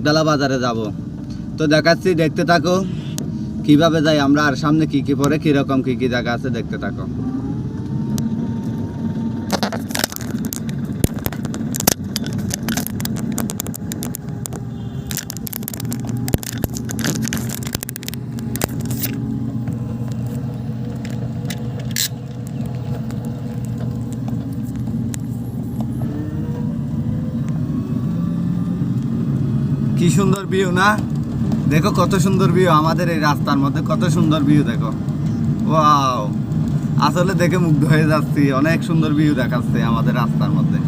বাগডালা বাজারে যাব। তো দেখাচ্ছি, দেখতে থাকো কিভাবে যাই আমরা, আর সামনে কি কি পরে কিরকম কি কি জায়গা আছে দেখতে থাকো। কি সুন্দর ভিউ না, দেখো কত সুন্দর ভিউ আমাদের এই রাস্তার মধ্যে, কত সুন্দর ভিউ দেখো। ওয়াও, আসলে দেখে মুগ্ধ হয়ে যাচ্ছি, অনেক সুন্দর ভিউ দেখাচ্ছে আমাদের রাস্তার মধ্যে।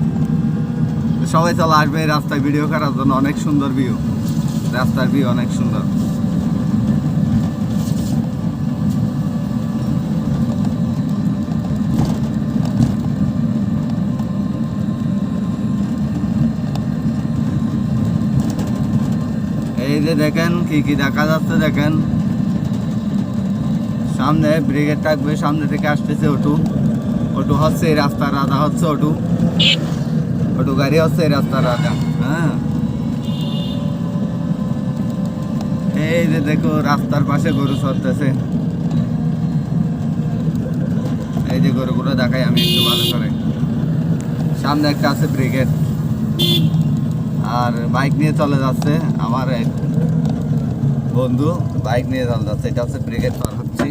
সবাই চলে আসবে এই রাস্তায় ভিডিও করার জন্য, অনেক সুন্দর ভিউ, রাস্তার ভিউ অনেক সুন্দর। এই যে দেখেন কি কি দেখা যাচ্ছে, দেখেন সামনে ব্রিগেড থাকবে, সামনে থেকে আসতেছে অটো, অটো হচ্ছে এই রাস্তার রাজা, হচ্ছে অটো, অটো গাড়ি হচ্ছে এই রাস্তার রাজা। হ্যাঁ, এই যে দেখো রাস্তার পাশে গরু চড়তেছে, এই যে গরুগুলো দেখাই আমি একটু ভালো করে। সামনে একটা আছে ব্রিগেড, আর বাইক নিয়ে চলে যাচ্ছে আমার এক বন্ধু, বাইক নিয়ে চলে যাচ্ছে। এটা হচ্ছে ব্রিগেড পার হচ্ছে,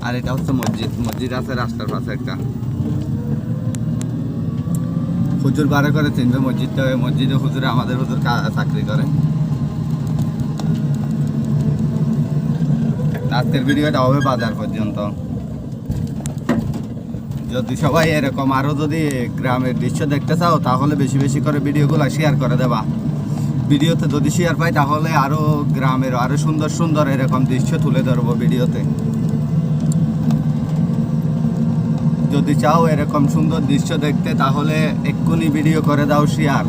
আর এটা হচ্ছে মসজিদ, মসজিদ আছে রাস্তার পাশে একটা। হুজুর বারে করে চিনবে মসজিদটা, মসজিদে হুজুরে, আমাদের হুজুর চাকরি করে। আজকের ভিডিওটা হবে বাজার পর্যন্ত। যদি সবাই এরকম আরো যদি গ্রামের দৃশ্য দেখতে চাও, তাহলে বেশি বেশি করে ভিডিওগুলো শেয়ার করে দেবা। ভিডিওতে যদি শেয়ার পাই, তাহলে আরো গ্রামের আরো সুন্দর সুন্দর এরকম দৃশ্য তুলে ধরবো ভিডিওতে। যদি চাও এরকম সুন্দর দৃশ্য দেখতে, তাহলে এক্ষুনি ভিডিও করে দাও শেয়ার।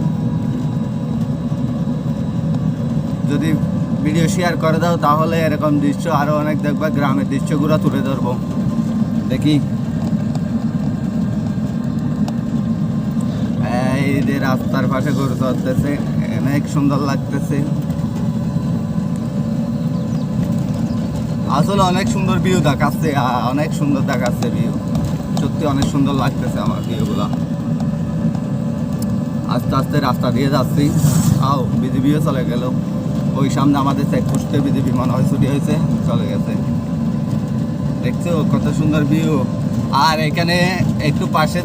যদি ভিডিও শেয়ার করে দাও, তাহলে এরকম দৃশ্য আরো অনেক দেখবা, গ্রামের দৃশ্যগুলো তুলে ধরবো। দেখি এই যে রাস্তার পাশে গরু চড়তেছে, অনেক সুন্দর লাগতেছে, আসলে অনেক সুন্দর ভিউ দেখাচ্ছে, অনেক সুন্দর দেখাচ্ছে ভিউ, সত্যি অনেক সুন্দর লাগতেছে আমার ভিউগুলো। আস্তে আস্তে রাস্তা দিয়ে যাচ্ছি, আও বিজিবিও চলে গেল, ওই সামনে আমাদের চেকপোস্টে বিজিবি মনে হয় ছুটি হয়েছে, চলে গেছে। দেখছো কত সুন্দর ভিউ। আর এখানে একটু পাশে